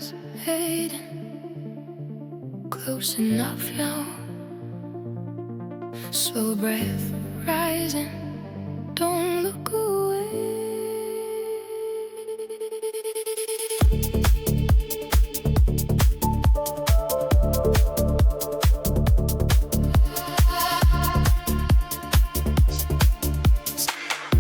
eyes fading, close enough now. Slow breath rising, don't look away.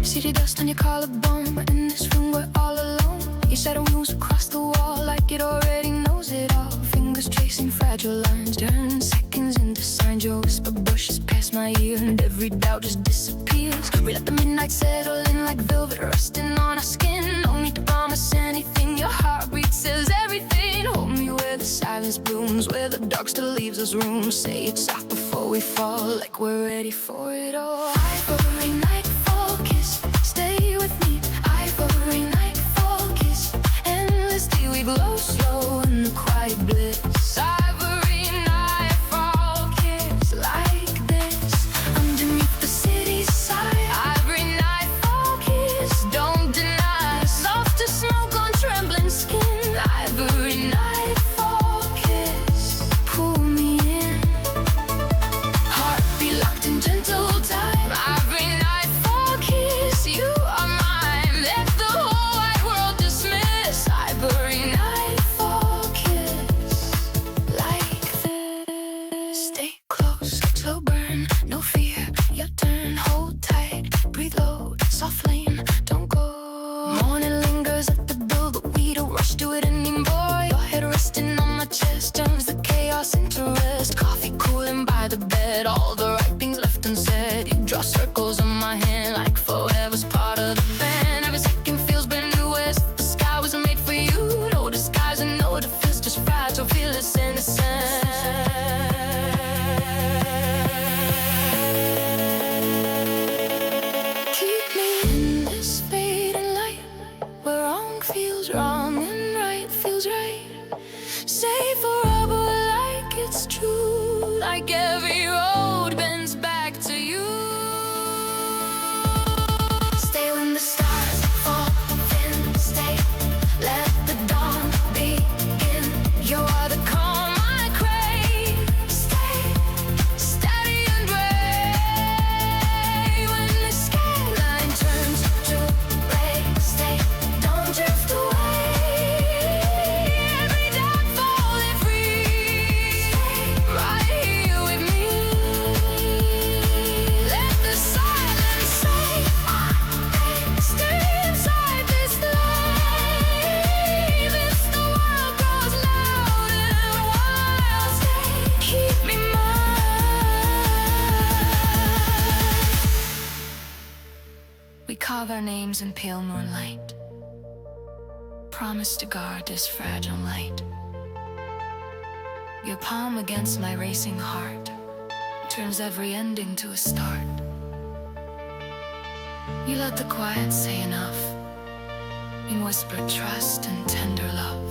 City dust on your collarbone, but in this room we're all alone. Your shadow moves across the wall like it already knows it all. Fingers tracing fragile lines, turn seconds into signs. Your whisper brushes past my ear and every doubt just disappears. We let the midnight settle in like velvet rusting on our skin. No need to promise anything, your heartbeat says everything. Hold me where the silence blooms, where the dark still leaves us room. Say it soft before we fall, like we're ready for it all. Ivory nightfall kiss, stay with me. Ivory nightfall kiss, endlessly we glow slow in the quiet bliss. Ivory nightfall kiss, like this, underneath the city's side. Ivory nightfall kiss, don't deny. Soft as smoke on trembling skin. Ivory nightfall kiss, pull me in. Heartbeat locked in gentle time. Ivory nightfall kiss, you are mine. Let the whole wide world dismiss. Ivory nightfall kiss, like this. Stay close, slow burn, no fear. Your turn, hold tight, breathe low, soft flame, don't go. Morning lingers at the door, but we don't rush to it anymore. Your head resting on my chest turns the chaos into rest. Coffee cooling by the bed, all the right things left unsaid. You draw circles on my hand like forever's part of the band. Every second feels brand new as if the sky was made for you. No disguise and no defense, just fragile, fearless, innocent. Keep me in this fading light, where wrong feels wrong and right feels right. Say forever like it's true, like every road bends back to you. Stay when the stars fall thin, stay, let the dawn begin. You're the calm I crave. Stay steady and brave. When the skyline turns to gray, stay, don't drift away. Every downfall it frees. Stay right here with me. Let the silence say stay inside this life. If the world grows loud and wild, stay, keep me mine. We carve our names in pale moonlight, promise to guard this fragile light. Your palm against my racing heart turns every ending to a start. You let the quiet say enough in whispered trust and tender love.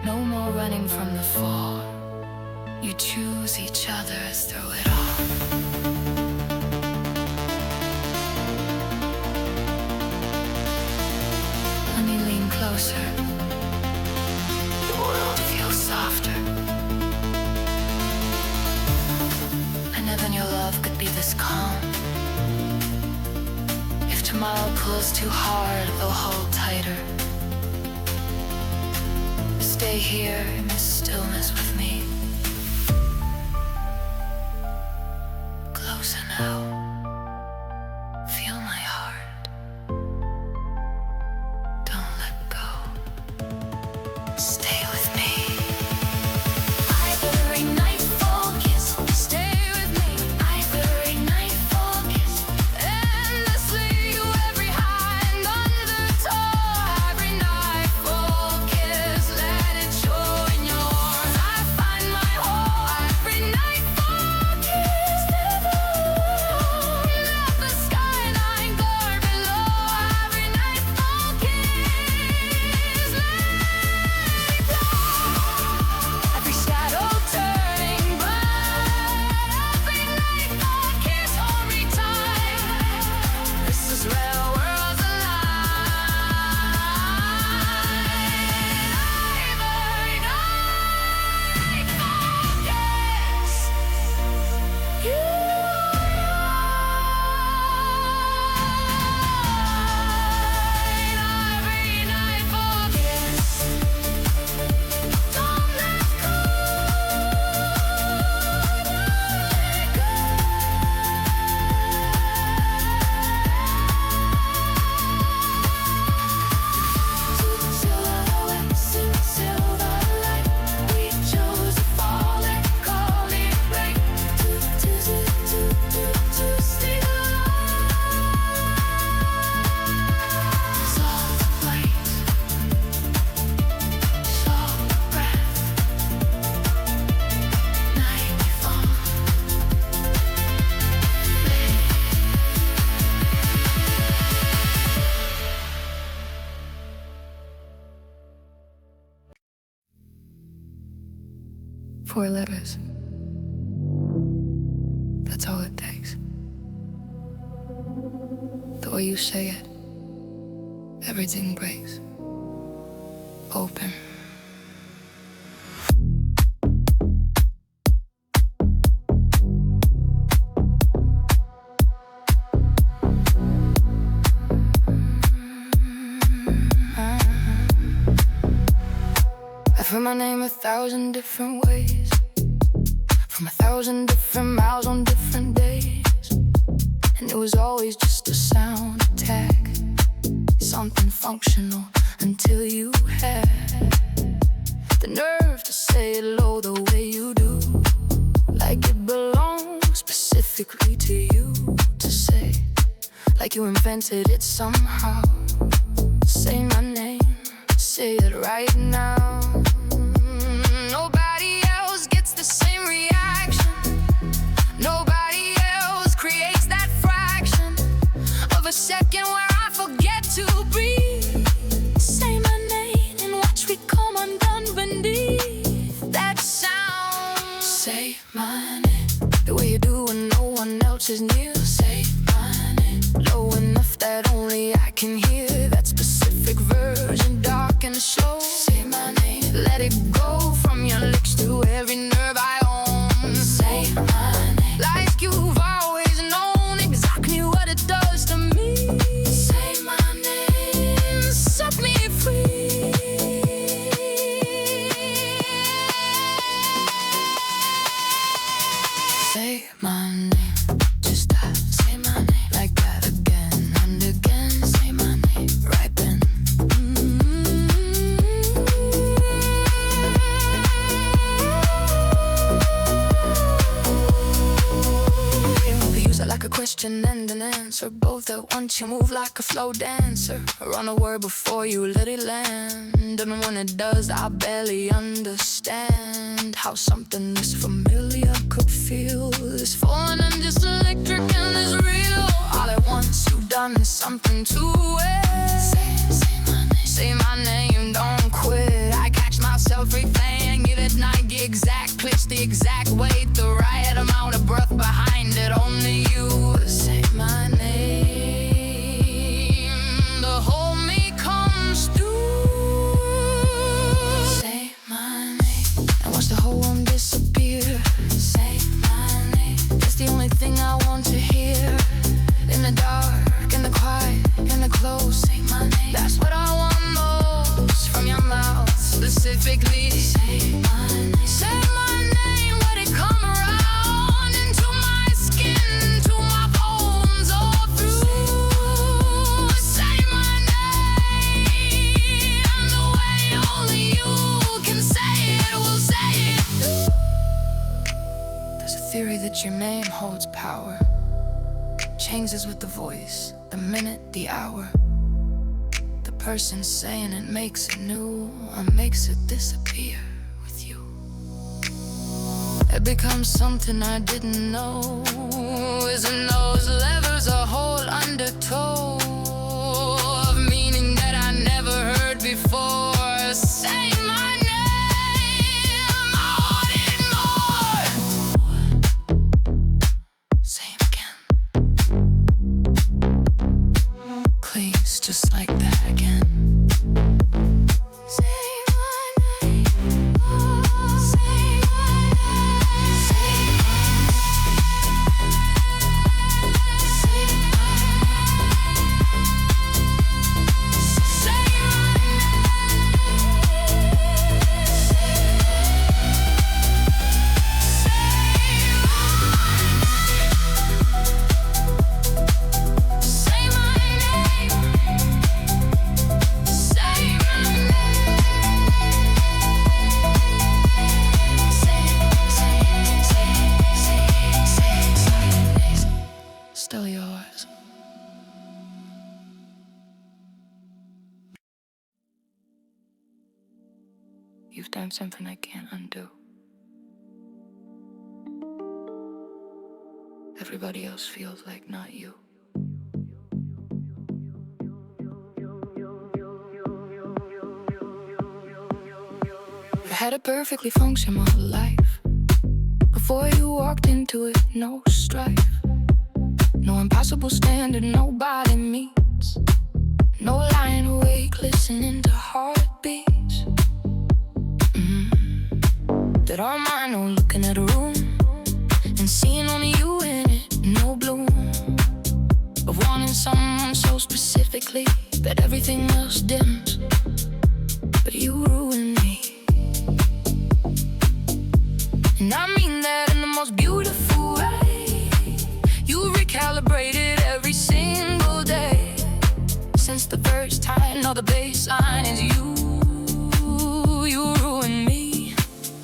No more running from the fall. You choose each other through it all. Let me lean closer. The world feels softer. I never knew love could be this calm. If tomorrow pulls too hard, we'll hold tighter. Stay here in this stillness with me. Closer now. Feel my heart. Don't let go. Stay with me. Ivory nightfall kiss, stay with me. Ivory nightfall kiss, endlessly to every high and under toe. Ivory nightfall kiss, let it show in yours. I find my home. Ivory nightfall kiss, never 4 letters. That's all it takes. The way you say it, everything breaks open. I've heard my name 1,000 different ways, from 1,000 different miles on different days, and it was always just a sound attack, something functional, until you had the nerve to say it low the way you do, like it belongs specifically to you to say, like you invented it somehow. Say my name, say it right now. Nobody else gets the same reaction. Nobody else creates that fraction of a second where I forget to breathe. Say my name and watch me come undone beneath that sound. Say my name the way you do when no one else is near. Say my name low enough that only I can hear. That specific version, dark and slow. Say my name, let it go from your lips to every nerve I own. Say my name like you've always known exactly what it does to me. Say my name, set me free. Say my name, just say my name like that again and again. Say my name right then. You use it like a question and an answer, both at once. You move like a flow dancer, run a word before you let it land. And when it does, I barely understand how something this familiar could feel this foreign and just electric and this real. All at once you've done something to it. Say my name, don't quit. I catch myself replaying it at night. The exact pitch, the exact weight, the right amount of breath behind it. Only you say my name. The whole me comes through. Say my name and watch the whole one disappear. Say my name, that's the only thing I want to hear. In the dark, in the quiet, in the close. Say my name, that's what I want most from your mouth. Specifically, say my name. Say my name, let it come around into my skin, to my bones, all through. Say my name, the way only you can say it, will say it. There's a theory that your name holds power, changes with the voice, the minute, the hour. The person saying it makes it new, or makes it disappear with you. It becomes something I didn't know. Isn't those levers a whole undertow of meaning that I never heard before? Say my name, I want it more. Say it again. Please, just like that again. Say my name. Say my name. Say still yours. You've done something I can't undo. Everybody else feels like not you. I had a perfectly functional life. Before you walked into it, no strife, no impossible standard nobody meets, no lying awake listening to heartbeats that are mine, no looking at a room and seeing only you in it, no bloom of wanting someone so specifically that everything else dims, but you ruin me. And I mean that in the most beautiful way. You recalibrated every single day since the first time. Now the baseline is you. You ruin me,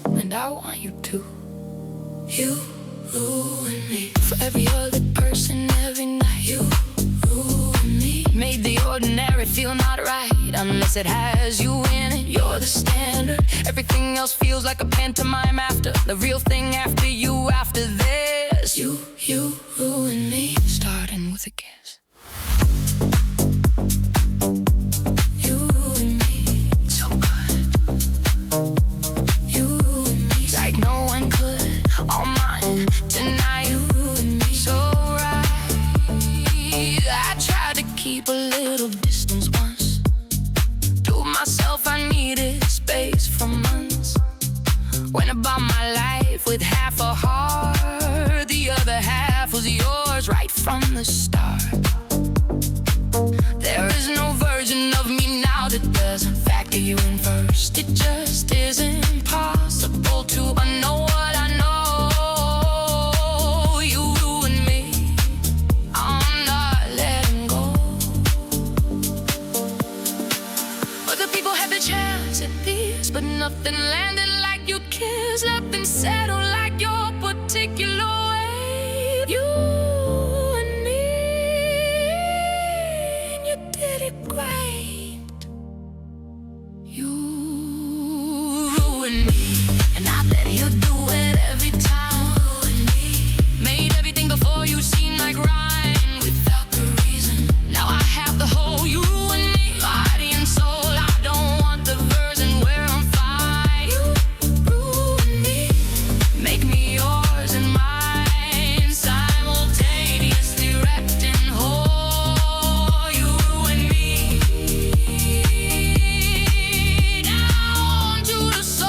and I want you to. You ruin me. For every other person, every night. You ruin me. Made the ordinary feel not right unless it has you in it. You're the standard. Everything else feels like a pantomime after the real thing, after you, after this. You ruin me. Starting with a kiss. You ruin me so good. You ruin me like no one could. All mine tonight. You ruin me so right. I tried to keep a little distance once. Told myself I needed space for months. Went about my life with half a heart. The other half was yours right from the start. There is no version of me now that doesn't factor you in first. It just isn't possible to unknow what I know. You ruin me. I'm not letting go. Other people had the chance at this, but nothing landed like you kissed. Nothing settled like your particular way. You and me, and you did it great. You ruined me, and I let you do it every time. Ruined me. Made everything before you seem like rhyme without the reason. Now I have the whole. You ruined me, body and soul. I don't want the version where I'm fine. You ruined me. Make me yours and mine, simultaneously wrapped in whole. You ruined me. Down to the soul.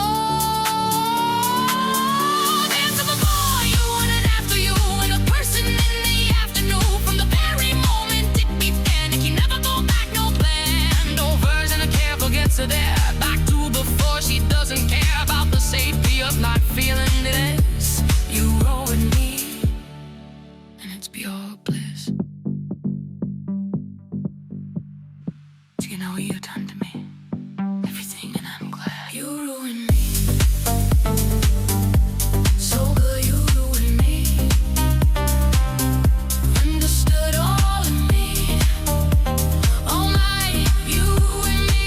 Dance of a boy you wanted after you, and a person in the afternoon. From the very moment it began, it can never go back, no plan. No version of careful gets her there. Back to before, she doesn't care about the safety of not feeling this. You ruined me, and it's pure bliss. Do you know what you've done to me? Everything, and I'm glad. You ruined me so good. You ruined me. Understood all of me. All night, you and me.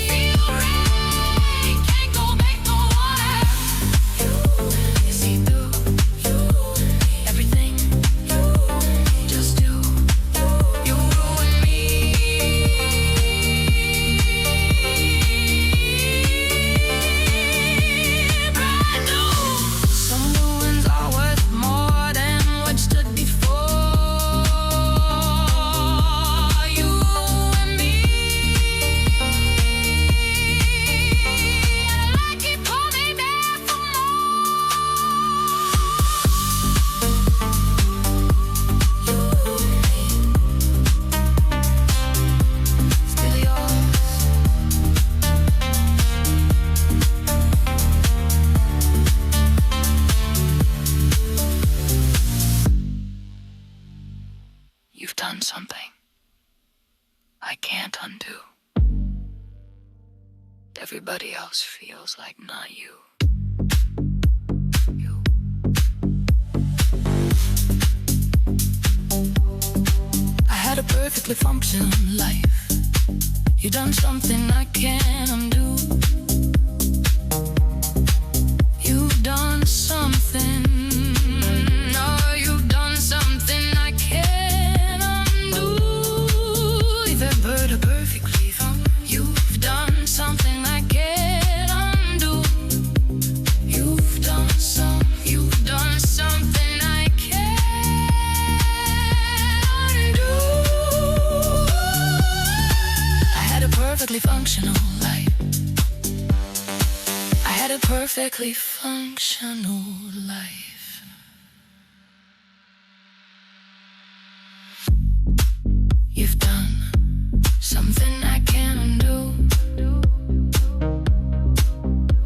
Feel right, can't go back no more. You and me, see through. You and me, everything. You and me, just do. You ruined me. Brand new. Some ruins are worth more than what stood before. You and me. And I keep coming back for more. Still yours. You've done something I can't undo. Everybody else feels like not you. You. I had a perfectly functional life. You done something I can't undo. You've done something. No, you've done something I can't undo. Leave that bird a perfect leaf. You've done something I can't undo. You've done some. You perfectly functional life. You've done something I can't undo.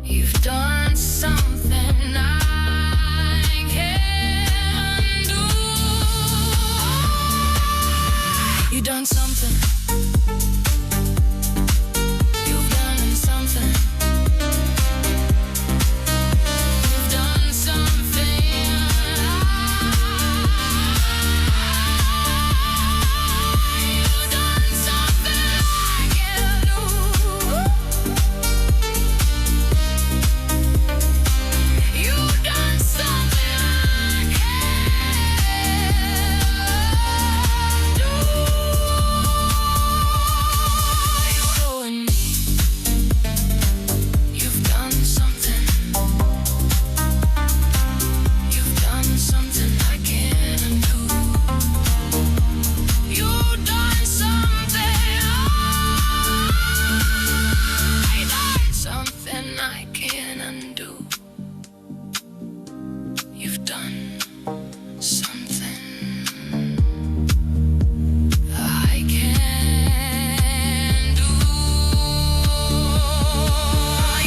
You've done something I can't undo. You've done something. You've done something. You've done something. You've done something I can't do. You've done something I can't do. You're ruining me. You've done something. You've done something I can't undo. You've done something. You've done something I can't undo. You've done something I can't do.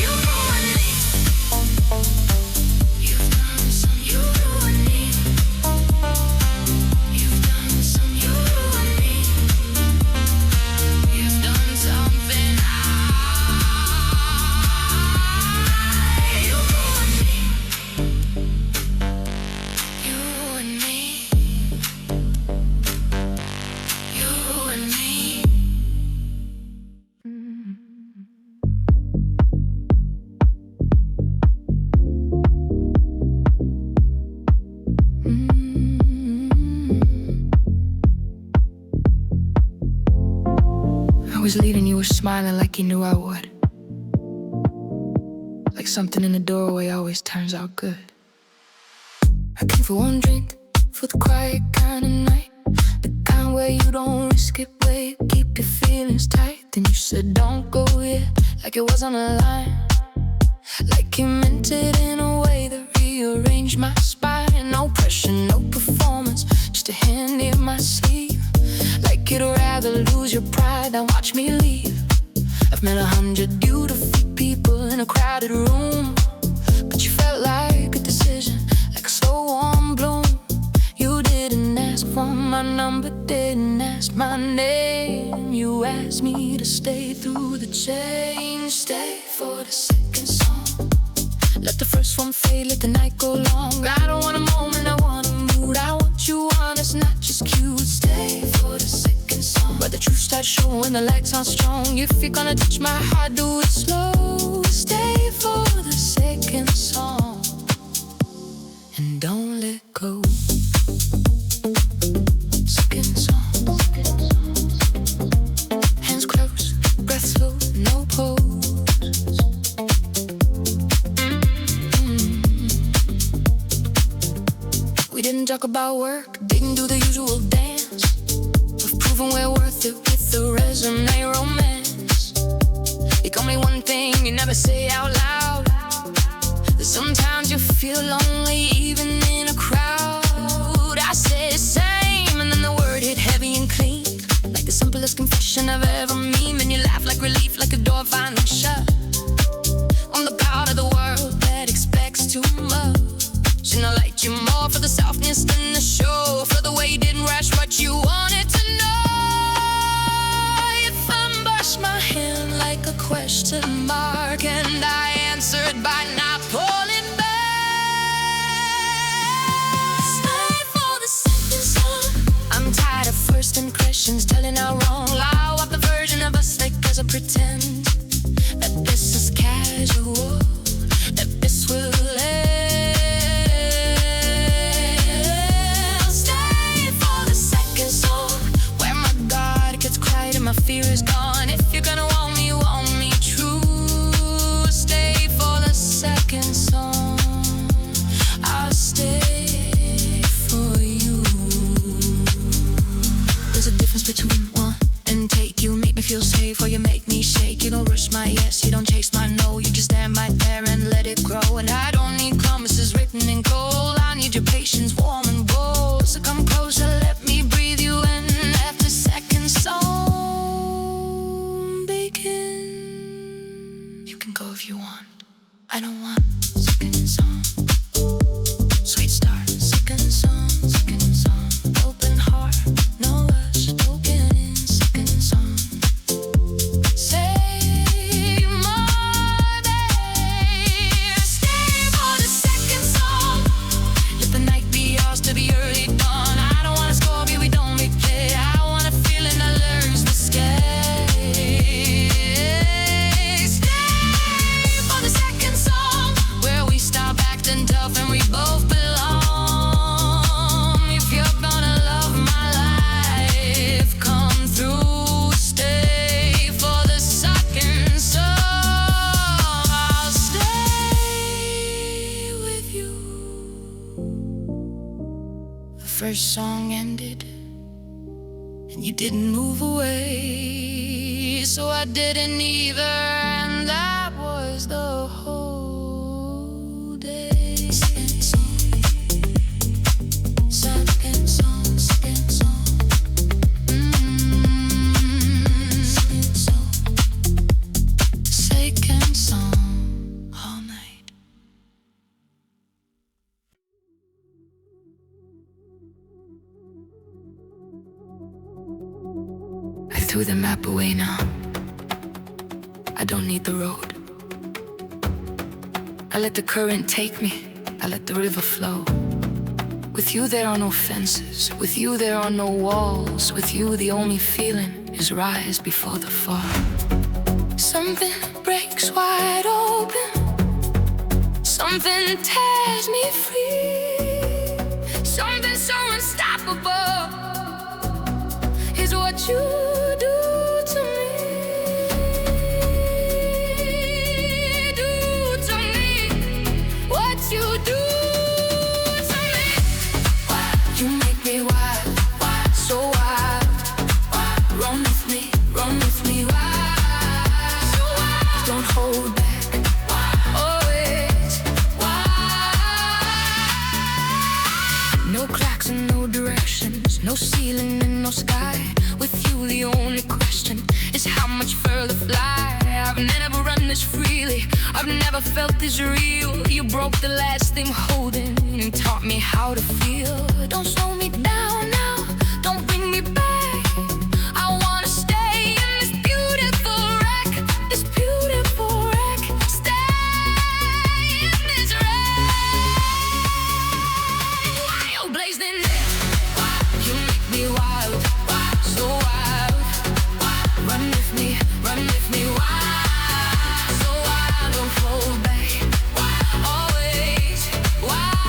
You ruined me. You've done some. You ruined me. You've done some. You ruined me. You've done something. You ruined me. You ruined me. You ruined me. I was leading, you were smiling like you knew I would. Like something in the doorway always turns out good. I came for one drink, for the quiet kind of night. The kind where you don't risk it, where you keep your feelings tight. Then you said don't go yet, like it was on the line. Like you meant it in a way that rearranged my spine. No pressure, no performance, just a hand in my sleeve. Like you'd rather lose your pride than watch me leave. I've met 100 beautiful people in a crowded room, but you felt like a decision, like a slow warm bloom. You didn't ask for my number, didn't ask my name. You asked me to stay through the change, stay for the second song. Let the first one fade, let the night go long. I don't want a moment, I want a mood. I want you honest, not just cute. Stay for the second song, but the truth starts showing when the lights aren't strong. If you're gonna touch my heart, do it slow. Stay for the second song and don't let go. Second song. Hands close, breath slow, no pose. We didn't talk about work, didn't do the usual dance. We've proven we're worth it with the resume romance. You call me one thing you never say out loud. Sometimes you feel lonely even in a crowd. I said same, and then the word hit heavy and clean, like the simplest confession I've ever memed. And you laugh like relief, like a door finally shut on the part of the world that expects too much. And I liked you more for the softness than the show, for the way you didn't rush what you wanted to know. You thumb-brushed my hand like a question mark, and I answered by not pulling back. Stay for the second song. I'm tired of first impressions telling our wrong lie. Up the version of us that doesn't pretend that this is casual, that this will end. My fear is gone. If you're gonna want me true. Stay for the second song. I'll stay for you. There's a difference between want and take. You make me feel safe or you make me shake. You don't rush my yes, you don't chase my no. You just stand right there and let it grow. know. And I don't need promises written in gold. I need your patience, warm and bold. So come closer, let me breathe you in. Let the second song begin. You can go if you want. I don't want second song. Sweet start, second song, second song. Open heart, no rush, no beginning, second song. Say my babe, stay for the second song. Let the night be ours to be early dawn. I don't wanna score, we don't replay. I wanna feel and I learn the sky. Tough and we both belong. If you're gonna love my life, come through, stay for the second song. I'll stay with you. The first song ended and you didn't move away, so I didn't either, and that was the whole. I threw the map away now. I don't need the road. I let the current take me. I let the river flow. With you there are no fences. With you there are no walls. With you the only feeling is rise before the fall. Something breaks wide open. Something tears me free. Something so unstoppable is what you do to me. Do to me what you do to me. You make me wild, so wild. Run with me, wild. So wild. Don't hold back, always wild. No cracks and no directions, no ceiling and no sky. With you the only question is how much further fly. I've never run this freely, I've never felt this real. You broke the last thing holding and taught me how to feel. Don't slow me down now, don't bring me back. I wanna stay in this beautiful wreck, this beautiful wreck. Stay in this wreck. Wild blazing there, you make me wild. So wild, run with me, wild. So wild, don't hold back, always wild.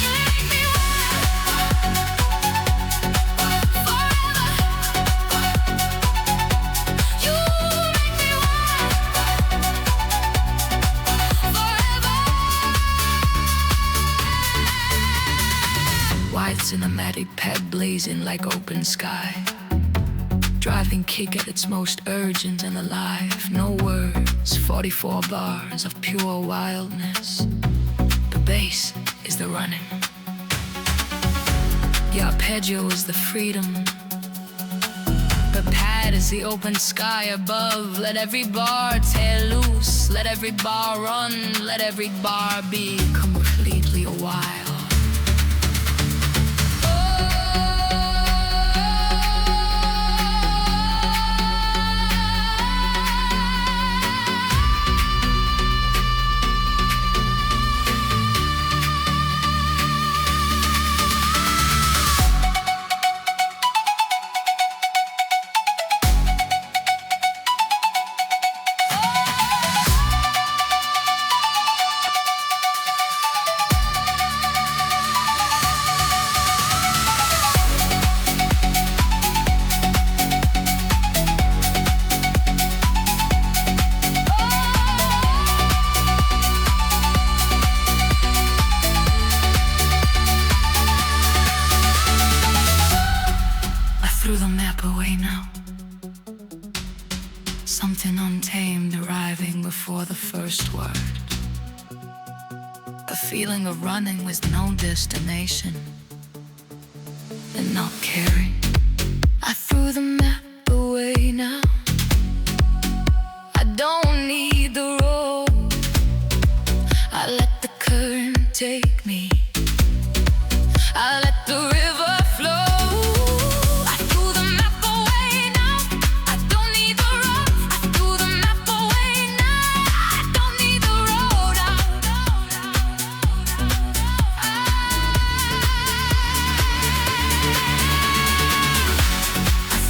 You make me wild, forever. You make me wild, forever. White cinematic pad blazing like open sky. Driving kick at its most urgent and alive. No words, 44 bars of pure wildness. The bass is the running. Your arpeggio is the freedom. The pad is the open sky above. Let every bar tear loose, let every bar run, let every bar be completely wild. Threw the map away now. Something untamed arrived. arriving before the first word. A feeling of running with no destination and not caring. I threw the map away now. I don't need the road. I let the current take me. I let the river flow. I threw the map away now. I don't need the road. I threw the map away now. I don't need the road. I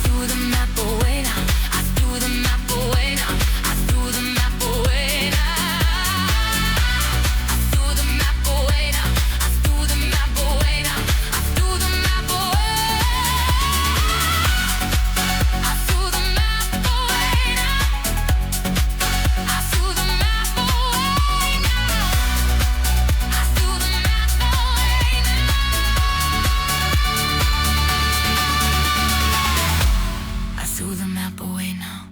threw the map away now. I threw the map away now. I threw the map away now. I threw the map away now. I threw the map away now. I threw the map away. I threw the map away now. I threw the map away now. I threw the map away now. I threw the map away now.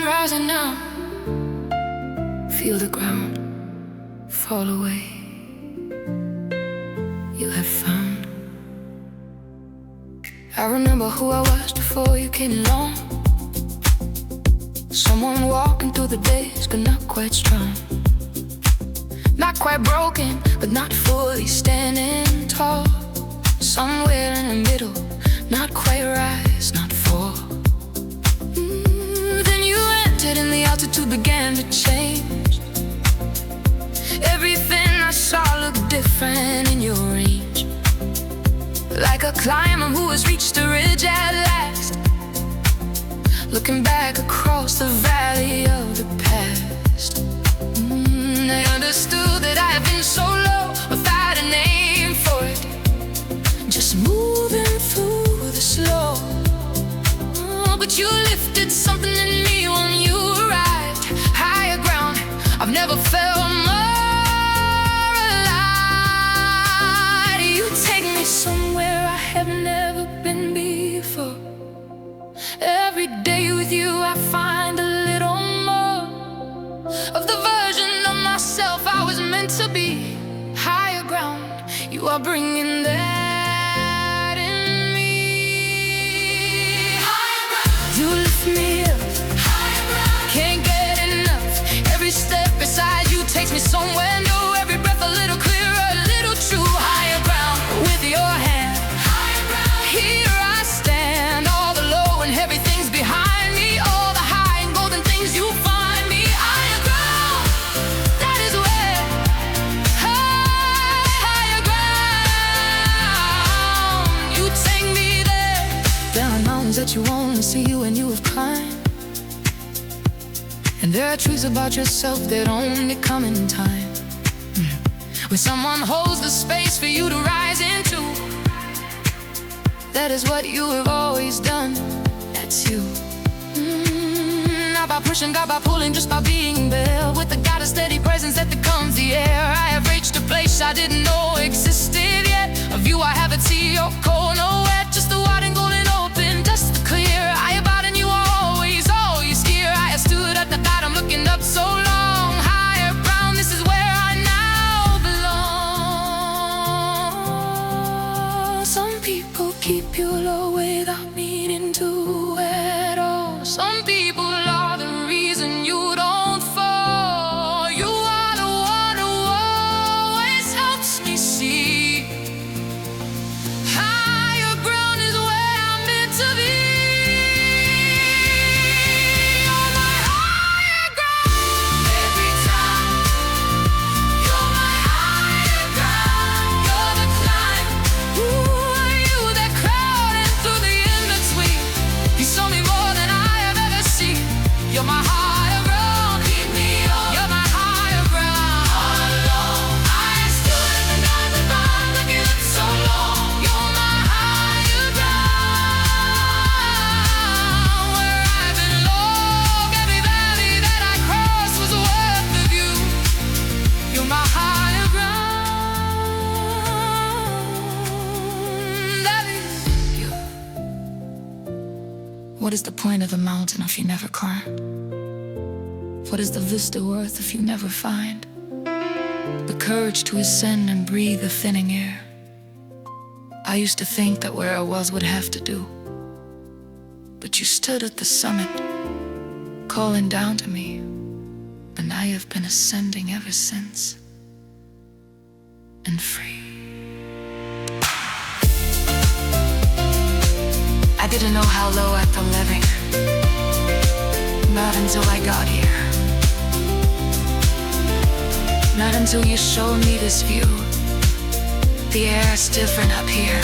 Rising now, feel the ground fall away. You have found. I remember who I was before you came along. Someone walking through the days, but not quite strong. Not quite broken, but not fully standing tall. Somewhere in the middle, not quite rise, not fall. Then you entered and the altitude began to change. Everything I saw looked different in your range. Like a climber who has reached the ridge at last, looking back across the valley of the past. I understood that I had been so low without a name for it, just moving through the slow. But you lifted something in me when you arrived. Higher ground, I've never felt more alive. You take me somewhere I have never been before. Every day with you I find a little more of the version of myself I was meant to be. Higher ground, you are bringing that in me. Higher ground, you lift me up. Higher ground, can't get enough. Every step beside you takes me somewhere new. Every breath a little clearer, a little true. Higher ground, with your hand. Higher ground, here I stand. All the low and heavy things behind me, all the high and golden things you find me. Higher ground, that is where. Higher ground, you take me there. There are mountains that you only see when you have climbed, and there are truths about yourself that only come in time, when someone holds the space for you to rise into. That is what you have always done. That's you. Not by pushing, not by pulling, just by being there, with the God of steady presence that becomes the air. I have reached a place I didn't know existed yet. A view I haven't seen or cold nowhere. Just the wide and golden open, just clear. I abide in you always, always here. I have stood at the bottom looking up so long. Higher ground, this is where I now belong. Some people keep you low without meaning to at all. Some people are the reason you don't fall. You are the one who always helps me see. Higher ground is where I'm meant to be. You're my higher ground. Every time you're my higher ground. You're the climb. Who are you that crowded through the in-between? You saw me more than I have ever seen. What is the point of the mountain if you never climb? What is the vista worth if you never find the courage to ascend and breathe the thinning air? I used to think that where I was would have to do, but you stood at the summit, calling down to me, and I have been ascending ever since, and free. I didn't know how low I felt living, not until I got here. Not until you showed me this view. The air is different up here.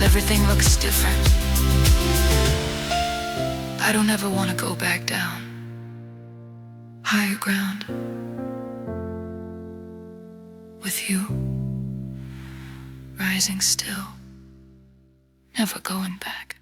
Everything looks different. I don't ever want to go back down. Higher ground. With you. Rising still. Never going back.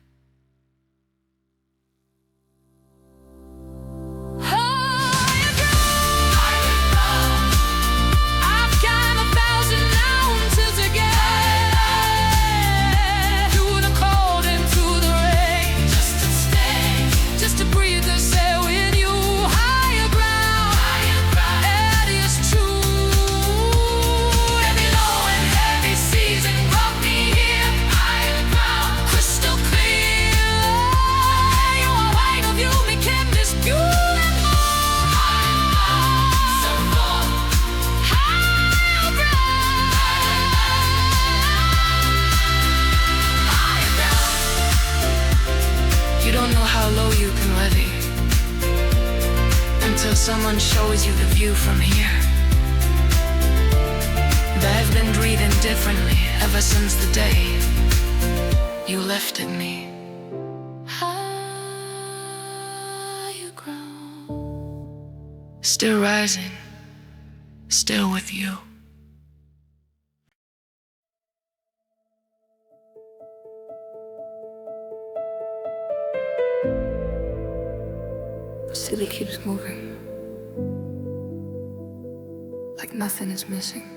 Until someone shows you the view from here. And I've been breathing differently ever since the day you lifted me. Higher ground. Still rising, still with you. The city keeps moving, like nothing is missing.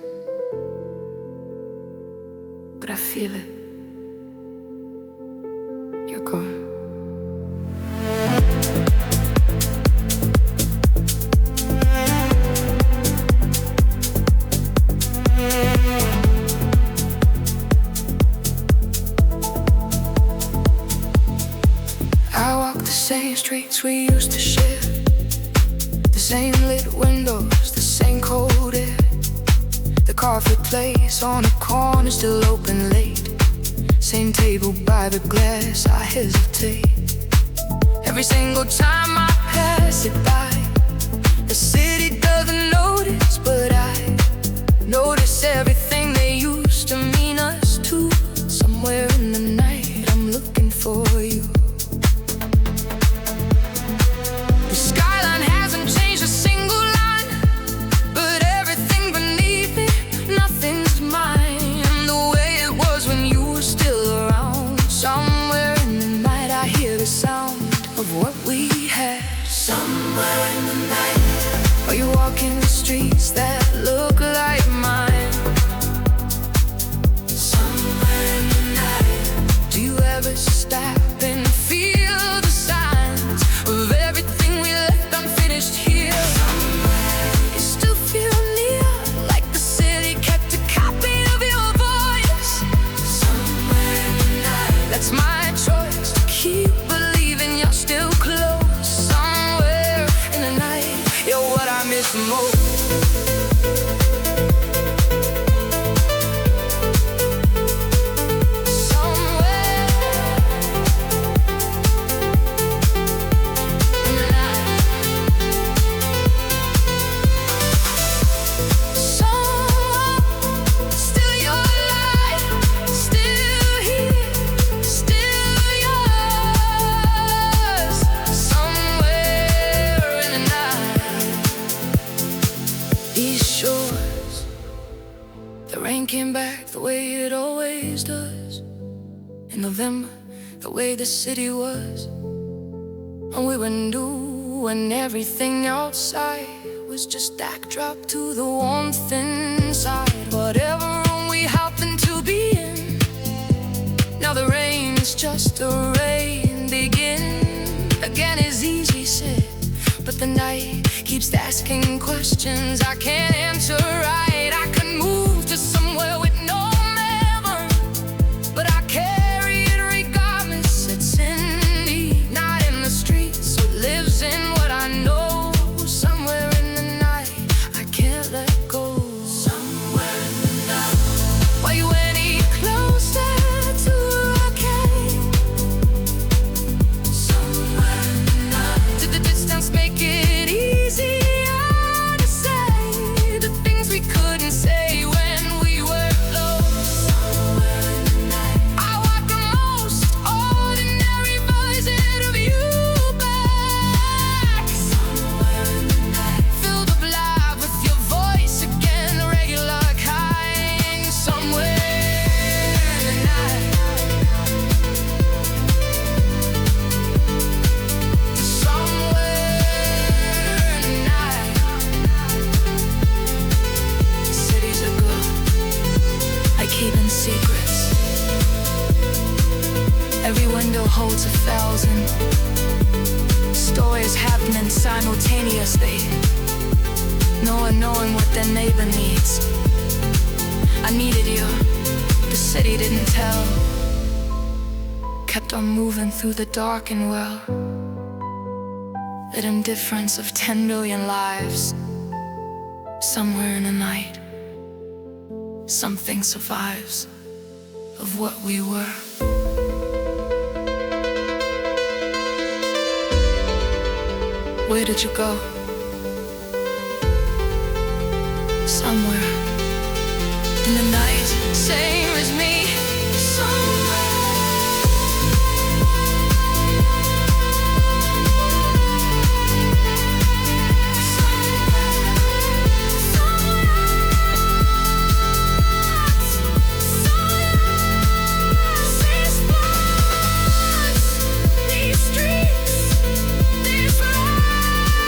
But I feel it. You're gone. I walk the same streets we used to share, the same lit windows, the same cold air. The coffee place on the corner still open late. Same table by the glass, I hesitate. Every single time I pass it by, the city doesn't notice, but I notice everything they used to mean us to. Somewhere in the night I'm looking for you. Somewhere in the night, are you walking the streets that look like mine? Somewhere in the night, do you ever stop and feel the signs of everything we left unfinished here? Somewhere you still feel near, like the city kept a copy of your voice. Somewhere in the night, that's my choice to keep believing you're still close. You're what I miss most. Came back the way it always does. In November, the way the city was, and we were new, and everything outside was just backdrop to the warmth inside. Whatever room we happened to be in, now the rain is just a rain. keeps asking questions I can't answer right. I could move to somewhere with no heaven, but I carry it regardless. It's in me, not in the streets, so it lives in what I know. Somewhere in the night, I can't let go. Somewhere in the night. Why you any closer to okay? Somewhere in the night. Did the distance make it easier to say the things we couldn't say when we were close? Somewhere in the night. I want the most ordinary version of you back. Somewhere in the night. Filled up live with your voice again, regular kind. Somewhere in the night. Somewhere in the night. Cities are good, like keeping secrets. Every window holds 1,000 stories happening simultaneously. No one knowing what their neighbor needs. I needed you, the city didn't tell. Kept on moving through the dark and well. That indifference of 10 million lives. Somewhere in the night, something survives of what we were. Where did you go? Somewhere in the night, same as me. Somewhere. These streets, these lines,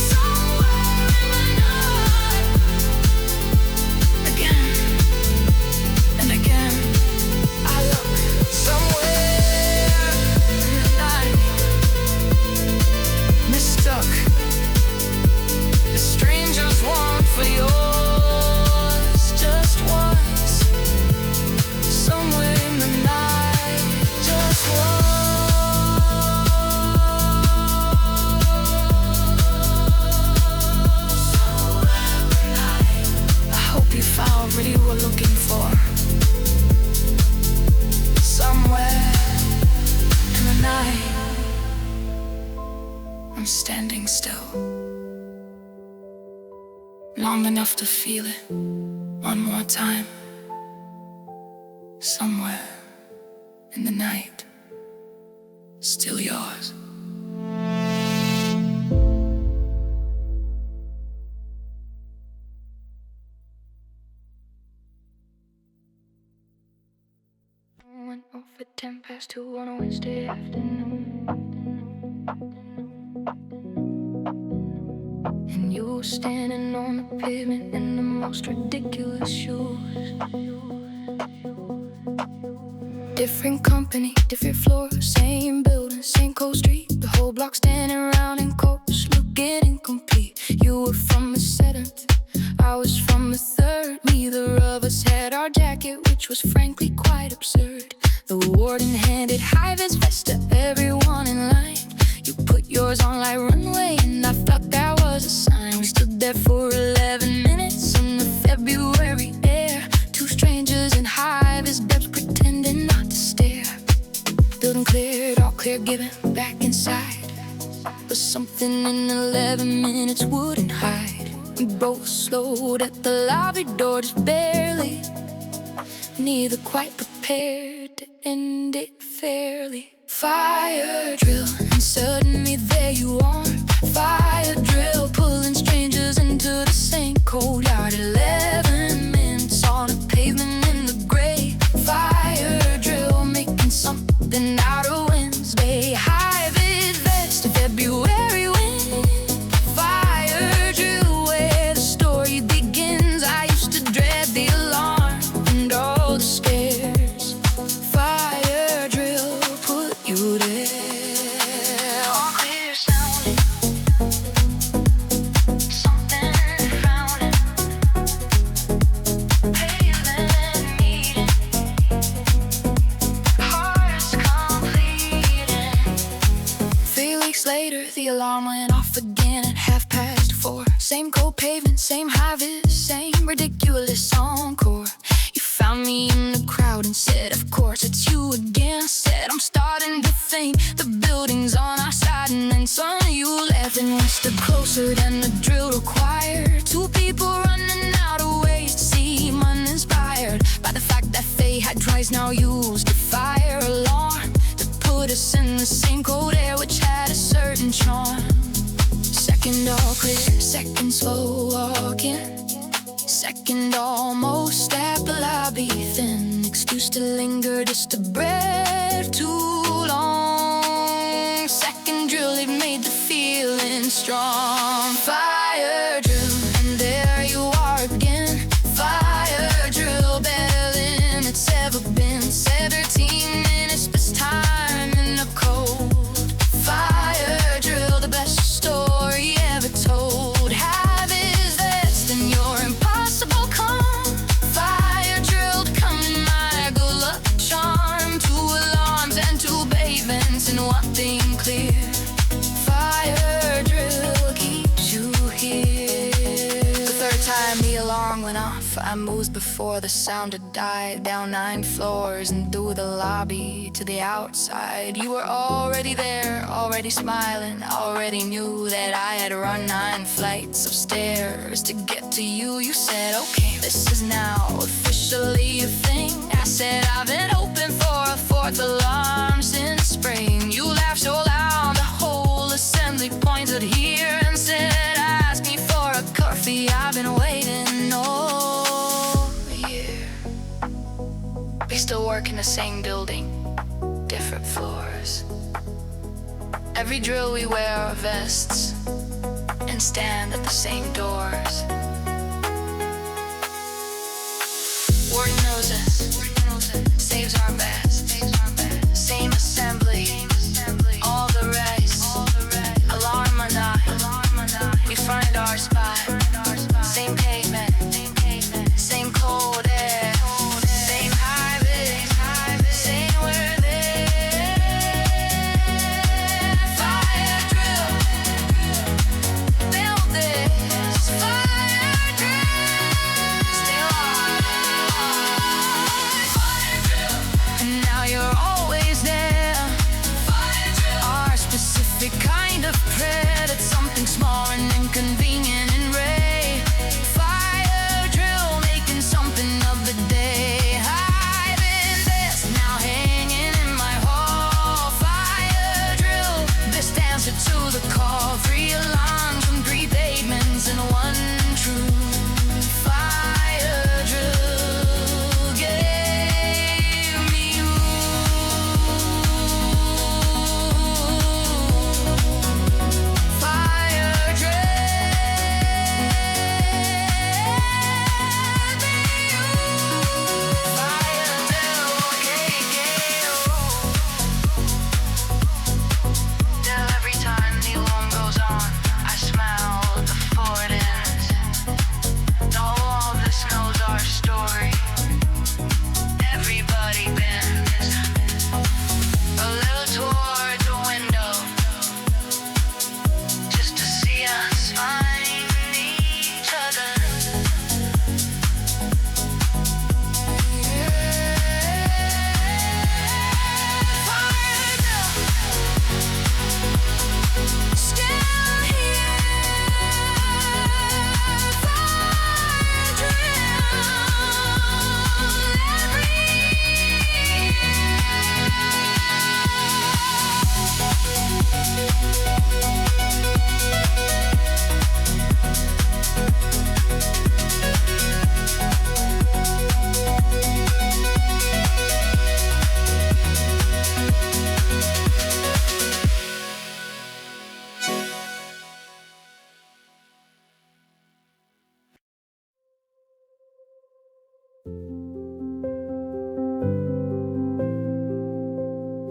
somewhere in the night. Again and again, I look somewhere in the night. Mistook the stranger's want for yours just once. Somewhere in the night, just once. Somewhere in the night. I hope you found what you were looking for. Somewhere in the night, I'm standing still, long enough to feel it one more time. Somewhere in the night, still yours. Went off at 2:10 on a Wednesday afternoon, and you were standing on the pavement in the most ridiculous shoes. Different company, different floor, same building, same cold street. The whole block standing around in coats, looking incomplete. You were from the 7th, I was from the 3rd. Neither of us had our jacket, which was frankly quite absurd. The warden handed high-vis vests to everyone in line. You put yours on like runway, and I felt that was a sign. We stood there for 11 minutes in the February air. Two strangers in high-vis depths pretending not to stare. Building cleared, all clear, given back inside. But something in 11 minutes wouldn't hide. We both slowed at the lobby door, just barely. Neither quite prepared to end it fairly. Fire drill, and suddenly there you are. Fire drill, pulling strangers into the same cold yard. 11 minutes on a pavement in the gray. Fire drill, making something out of Wednesday. High-vis vest, February wind. Fire drill, where the story begins. I used to dread the alarm and all the scares. Fire drill, put you there. All clear sounding. the alarm went off again at 4:30. Same cold pavement, same high-vis, same ridiculous encore. You found me in the crowd and said, of course it's you again. I said, I'm starting to think the building's on our side. And then suddenly you left and we stood closer than the drill required. Two people running out of ways to seem uninspired by the fact that they had twice now used the fire alarm to put us in the same cold air, which had a certain charm. Second all clear, second slow walking, second almost at the lobby, thin excuse to linger just a breath too long. Second drill, it made the feeling strong. Fire drill, and there you are again. Fire drill, better than it's ever been. 17 minutes this time in the cold. Fire drill, the best story ever told. Have is this, then you're impossible calm. Fire drilled, come in my good luck charm. 2 alarms and 2 pavements and one thing clear. Fire drill keeps you here. The third time the alarm went off, I moved before the sound had died. Down 9 floors and through the lobby to the outside. You were already there, already smiling, already knew that I had run 9 flights of stairs to get to you. You said, okay, this is now officially a thing. I said, I've been hoping for a 4th alarm since spring. You laughed so loud, the whole assembly pointed here and said, ask me for a coffee. I've been waiting all year. We still work in the same building, different floors. Every drill we wear our vests and stand at the same doors. Word knows us, saves our best. Same assembly, all the rest. Alarm or not, we find our spot. Same pavement, same cold air. Same high-vis, same we're there. Fire drill, build this. Fire drill, stay alive. Fire drill, and now you're always there. Fire drill, our specific kind of prayer, that's something small and inconvenient and rare. Fire drill, making something of the day. I've been this, now hanging in my hall. Fire drill, best answer to the call. 3 alarms from 3 pavements and 1 truth. Fire drill gave me you. Fire every time the alarm goes on, I smell the forward ends. All this knows our story. Everybody bends a little toward the window, just to see us find each other. Fire drill, still here. Fire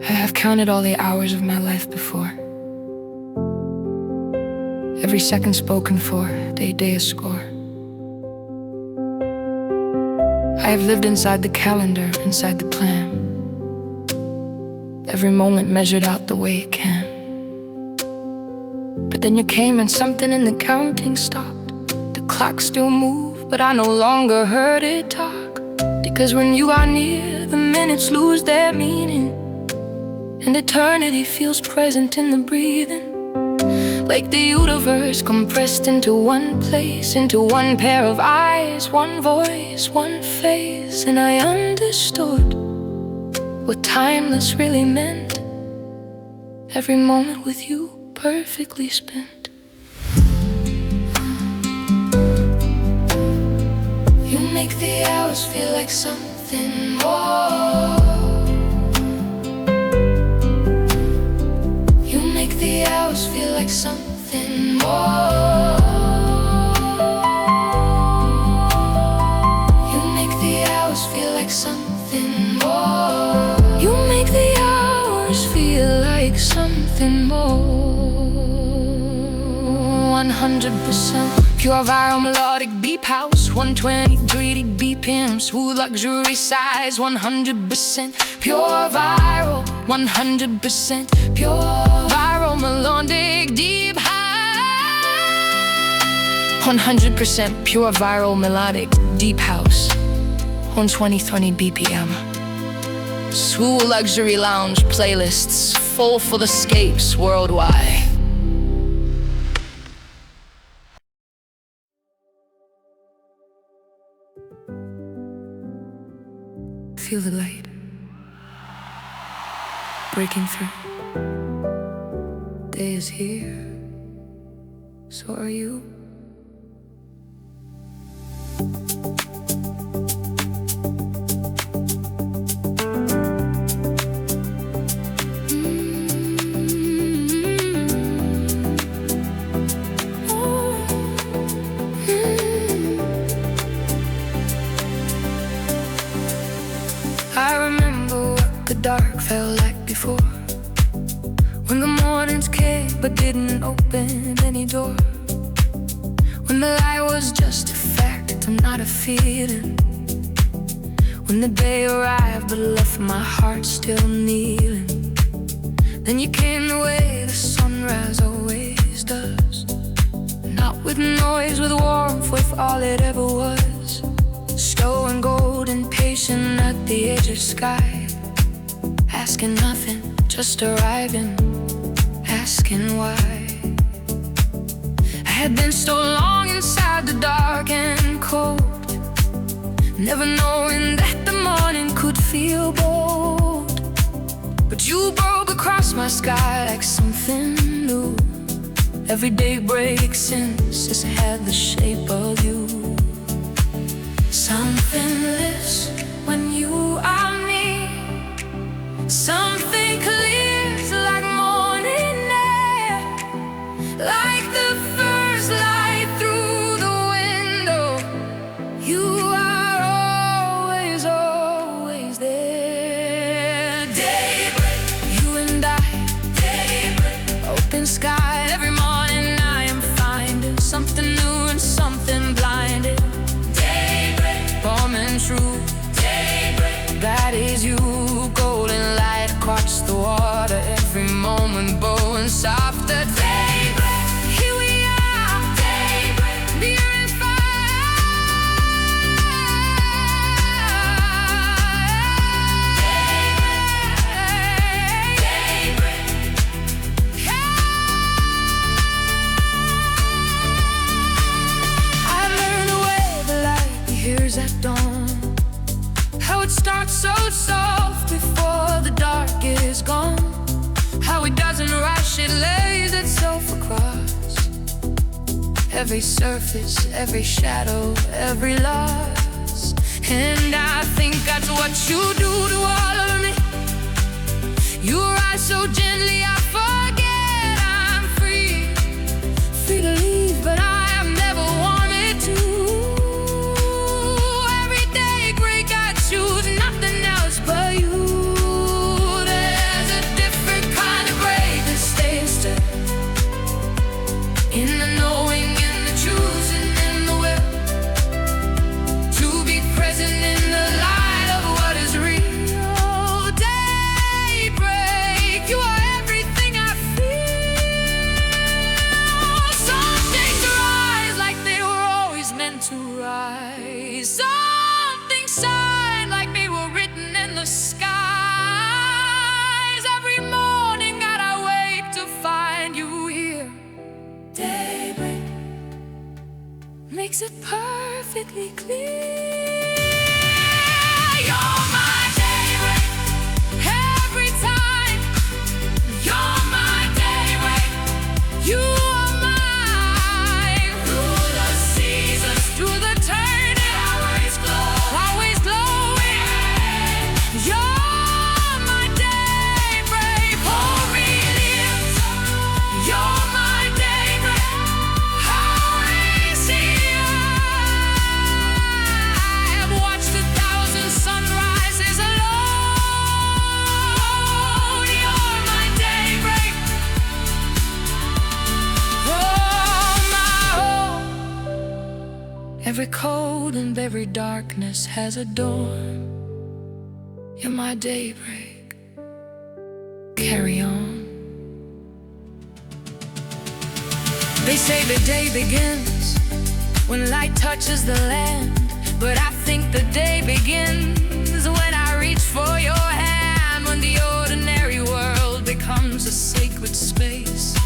I have counted all the hours of my life before. Every second spoken for, day a score. I have lived inside the calendar, inside the plan. Every moment measured out the way it can. Then you came and something in the counting stopped. The clock still moved, but I no longer heard it talk. Because when you are near, the minutes lose their meaning, and eternity feels present in the breathing. Like the universe compressed into one place, into one pair of eyes, one voice, one face. And I understood what timeless really meant. Every moment with you perfectly spent. You make the hours feel like something more. You make the hours feel like something more. You make the hours feel like something more. You make the hours feel like something more. 100% pure viral melodic beep house, 123 BPM, smooth luxury size. 100% pure viral, 100% pure viral melodic deep house. 100% pure viral melodic deep house, 123 BPM. Smooth luxury lounge playlists, full for the escapes worldwide. Feel the light breaking through. Day is here, so are you. I remember what the dark felt like before, when the mornings came but didn't open any door. When the light was just a fact and not a feeling. When the day arrived but left my heart still kneeling. Then you came the way the sunrise always does. Not with noise, with warmth, with all it ever was. Slow and golden, patient at the edge of sky. Asking nothing, just arriving, asking why. I had been so long inside the dark and cold, never knowing that the morning could feel bold. But you broke across my sky like something new. Every daybreak since has had the shape of you. Something lives when you are near. Something clears like morning air, like the first light through the window. You are always, always there. Daybreak, you and I. Daybreak, open sky. Every morning I am finding something new and something blinding. Warm and true, daybreak, that is you. Golden light across the water, every moment blowing softer. Daybreak, here we are. Daybreak, near and far. Daybreak, daybreak, I learned the way the light hears at dawn, how it starts so soft before the dark is gone, how it doesn't rush, it lays itself across every surface, every shadow, every loss. And I think that's what you do to all of me. You rise so gently, I forget I'm free, free to leave, but I have never wanted to. Choose nothing else but you. There's a different kind of break that stays still, in the knowing, in the choosing, in the will to be present in the light of what is real. makes it perfectly clear. You're my daybreak every time. You're my daybreak. You are mine through the seasons, through the turning, always glowing. You're my daybreak. For me lives. You're my daybreak. Always here. I've watched 1,000 sunrises alone. You're my daybreak. Oh, my home. Every cold and every darkness has a dawn. You're my daybreak. Carry on. They say the day begins when light touches the land, but I think the day begins when I reach for your hand. When the ordinary world becomes a sacred space,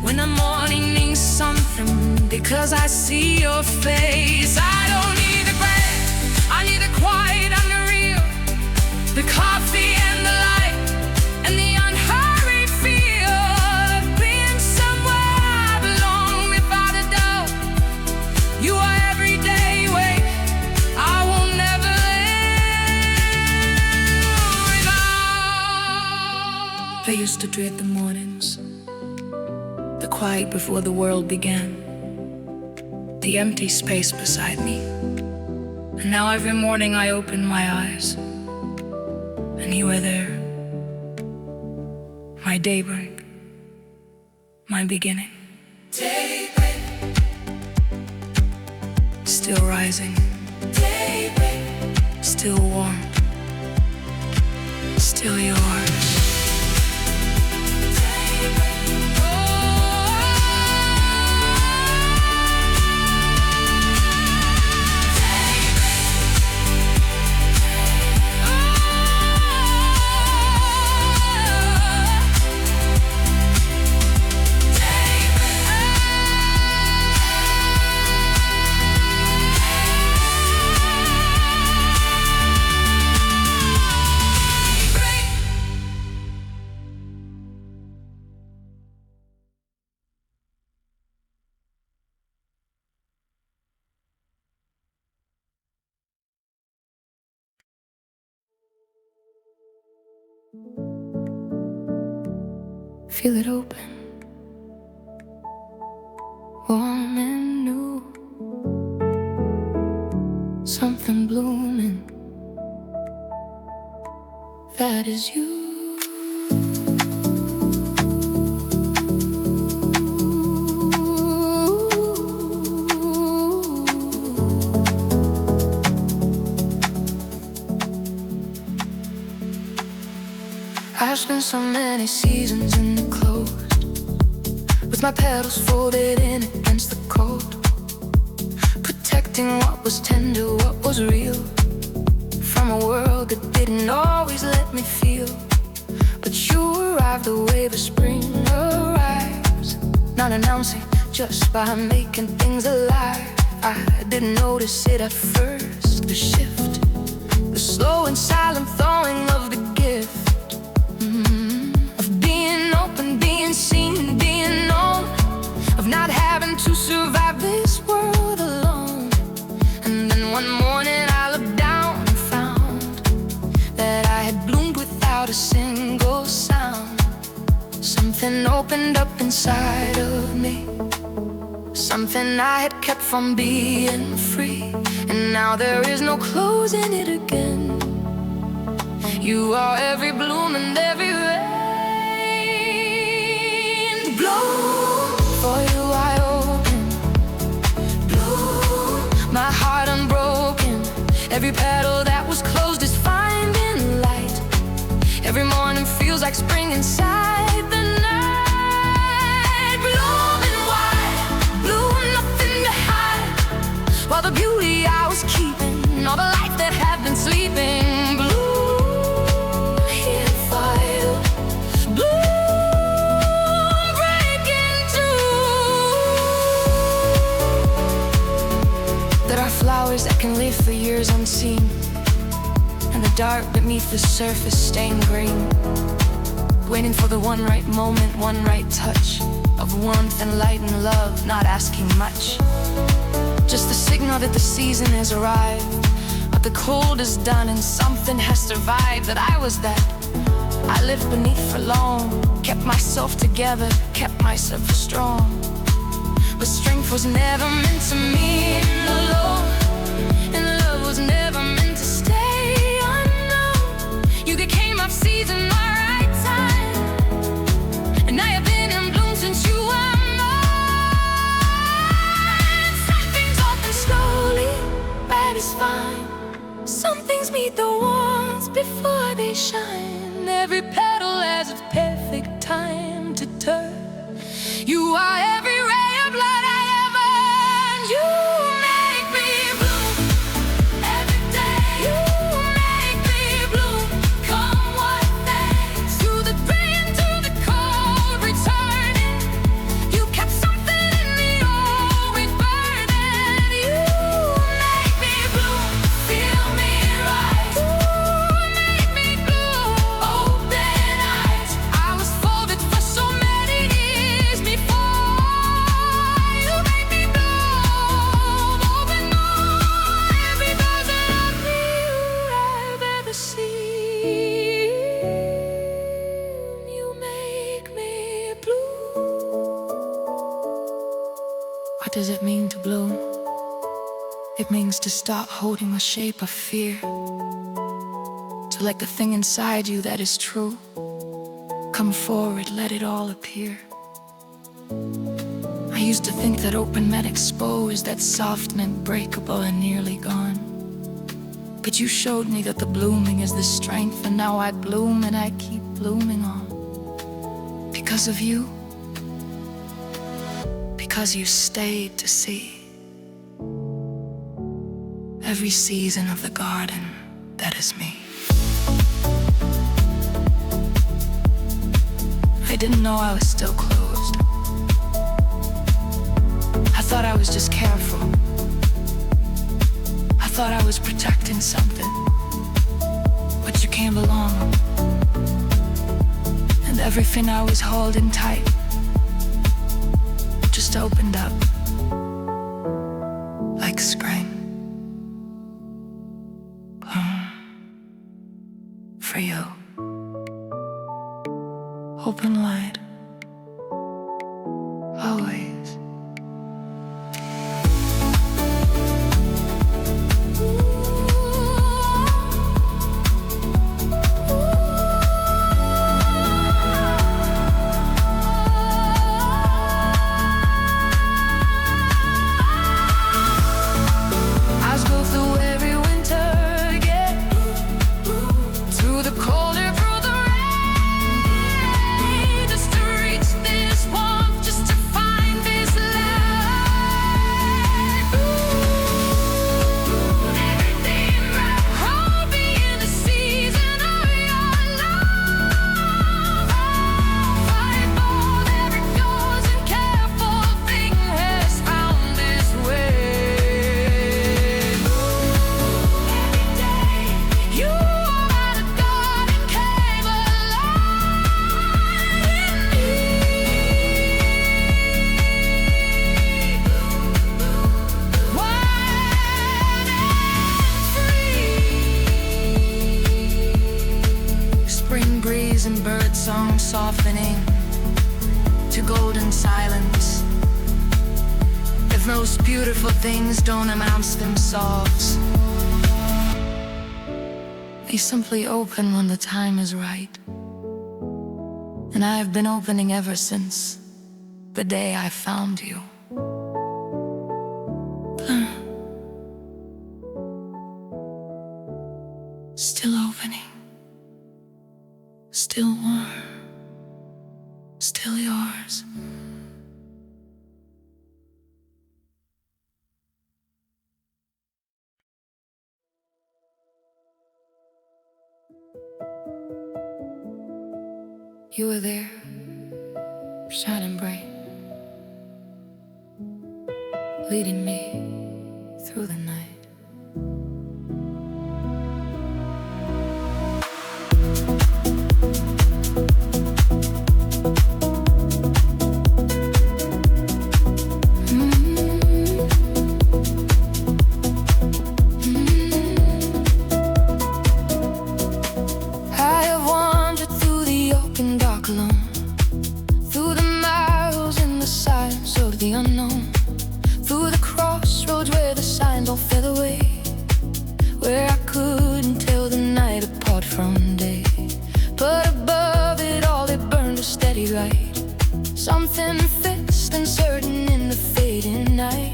when the morning means something because I see your face. I don't need the grand, I need the quiet and the real, the coffee and the light, and the unhurried feel of being somewhere I belong without a doubt. You are every day wake, I will never live without. I used to dread the mornings, the quiet before the world began, the empty space beside me. And now every morning I open my eyes, and you are there. My daybreak, my beginning. Daybreak. Still rising. Daybreak. Still warm. Still yours. Feel it open, warm and new, something blooming, that is you. I've spent so many seasons in the closed, with my petals folded in against the cold, protecting what was tender, what was real, from a world that didn't always let me feel. But you arrived the way the spring arrives, not announcing, just by making things alive. I didn't notice it at first, the shift, the slow and silent thawing of the gift. Of being open, being seen, being known, of not having to survive this world alone. And then one morning I looked down and found that I had bloomed without a single sound. Something opened up inside of me, something I had kept from being free, and now there is no closing it again. You are every bloom and every rain. Bloom, for you I open. Bloom, my heart unbroken. Every petal that was closed is finding light. Every morning feels like spring inside the night. Blooming wide, bloom nothing to hide, while the beauty I was keeping, all the life that had been sleeping. dark beneath the surface stained green, waiting for the one right moment, one right touch of warmth and light and love, not asking much. Just the signal that the season has arrived, but the cold is done and something has survived. That I was that I lived beneath for long, kept myself together, kept myself strong. But strength was never meant to mean alone, and love was never meant to stay unknown. You became off season, my right time, and I have been in bloom since you were mine. Some things open slowly, that is fine. Some things meet the warmth before they shine. Every petal has its perfect time to turn. You are every ray of light I ever earned. You make me bloom every day. You make me bloom, come what may. Through the gray and through the cold, returning. You kept something in me always burning. You make me bloom, feel me right. You make me bloom, open eyes. I was folded for so many years before. You make me bloom, open every version of me I've ever seen. You make me bloom. What does it mean to bloom? It means to stop holding the shape of fear, to let the thing inside you that is true come forward, let it all appear. I used to think that open meant exposed, that soft meant breakable and nearly gone. But you showed me that the blooming is the strength, and now I bloom and I keep blooming on. Because of you, because you stayed to see every season of the garden that is me. I didn't know I was still closed. I thought I was just careful. I thought I was protecting something. But you came along, and everything I was holding tight just opened up like spring. Bloom for you. Open wide, always. Eyes go through every winter again, through the cold and through the rain, just to reach this warmth, just to find this light. Everything right, I'll be in the season of your love. Fight bold, every close and careful thing has found this way. Every day, you are out of God and came alive in me. Wide and free. Spring breeze and bird song softening to golden silence. If most beautiful things don't announce themselves, they simply open when the time is right. And I have been opening ever since the day I found you. Bloom. Still opening, still warm, still yours. You were there, shining bright, leading me through the night. right. Something fixed and certain in the fading night.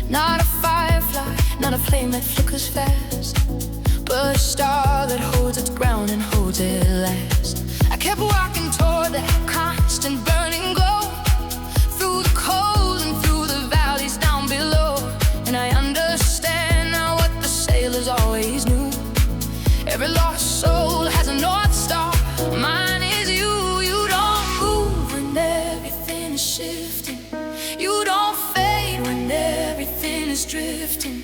Not a firefly, not a flame that flickers fast, but a star that holds its ground and holds it last. I kept walking toward that constant burning glow, through the cold and through the valleys down below. And I understand now what the sailors always knew. Every lost soul has a North Star. Mine is you. You don't move when everything is shifting. You don't fade when everything is drifting.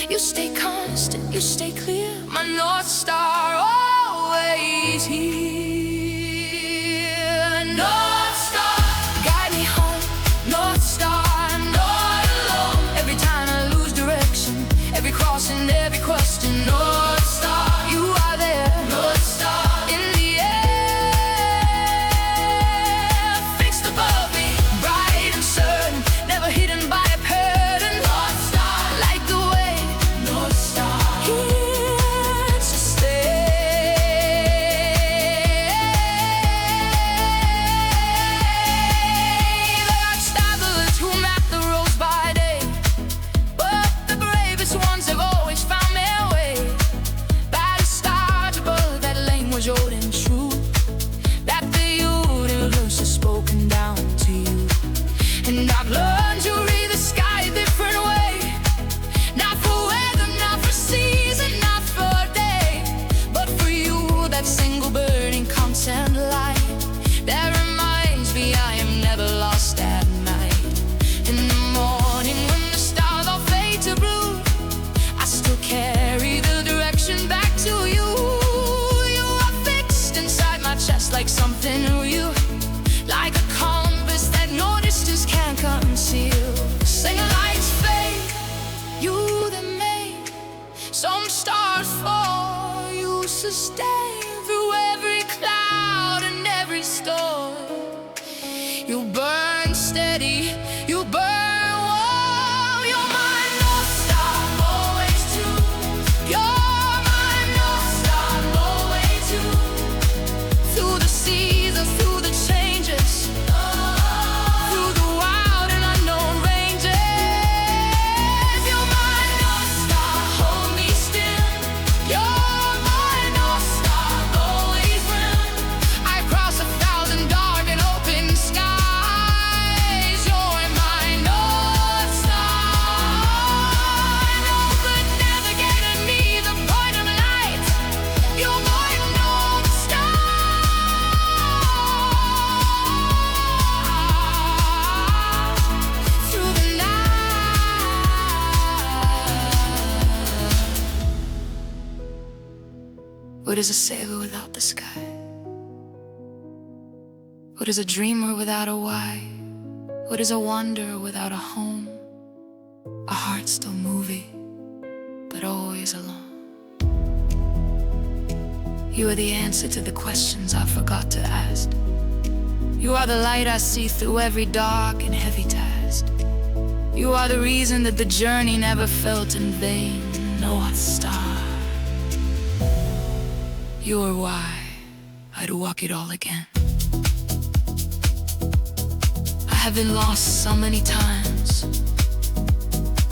You stay constant, you stay clear. My North Star always here. North Star, guide me home. North Star, I'm not alone. Every time I lose direction, every crossing, every question. North Star, you are there. North Star, in the air, fixed above me, bright and certain, never hidden by a curtain. North Star, light the way. North Star, here to stay. There are travelers who map the roads by day, but the bravest ones have always found their way. By the stars above, that language old and true, that the universe has spoken down to you. And I've learned to read the sky a different way. Not for weather, not for season, not for day, but for you, that single burning constant light that reminds me I am never lost at night. In the morning when the stars all fade to blue, I still carry the direction back to you. You are fixed inside my chest like something real, like a compass that no distance can conceal. Sing a lights fade, you that made some stars fall. You sustain through every cloud and every storm. You burn steady, you burn warm. You're my North Star, always true. You're my North Star, always you. Through the seasons, through the changes, through the wild and unknown ranges. You're my North Star, hold me still. You're my North Star, always will. I cross 1,000 dark and open skies. You're my North Star. No good navigator needs a point of light. You're my North Star. Through the night. What is a sailor without the sky? What is a dreamer without a why? What is a wanderer without a home? A heart still moving, but always alone. You are the answer to the questions I forgot to ask. You are the light I see through every dark and heavy task. You are the reason that the journey never felt in vain. North Star, you are why I'd walk it all again. I have been lost so many times,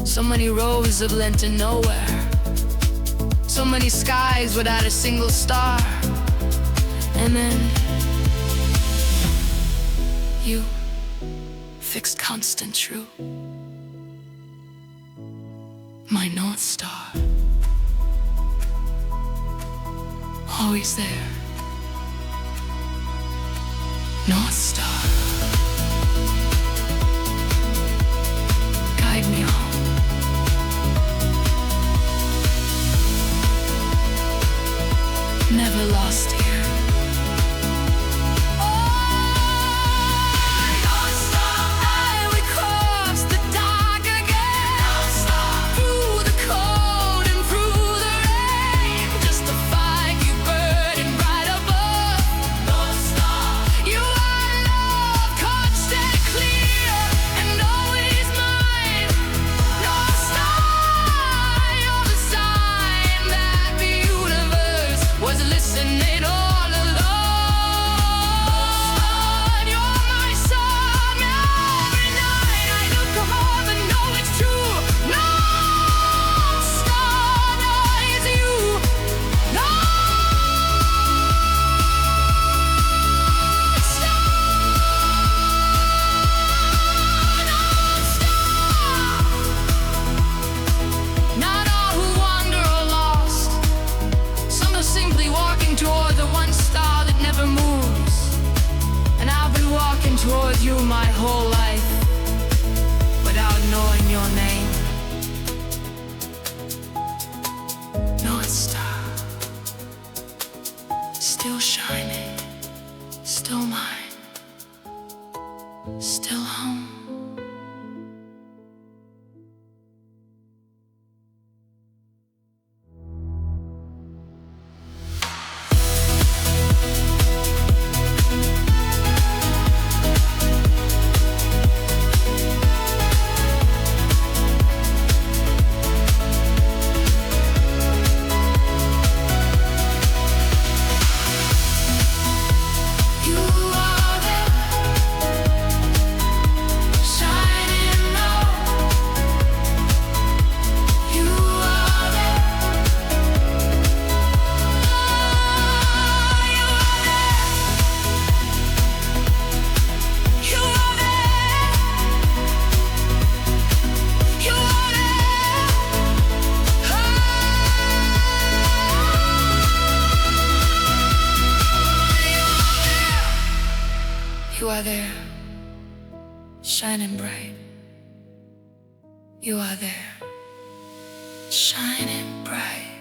so many roads have led to nowhere, so many skies without a single star. And then you, fixed, constant, true, my North Star, always there. North Star, guide me home. Never lost here. North Star, we cross the dark again. North Star, through the cold and through the rain, just to find you burning right above. North Star, you are love, constant, clear, and always mine. North Star, you're the sign that the universe was listening. are there, shining bright. You are there, shining bright.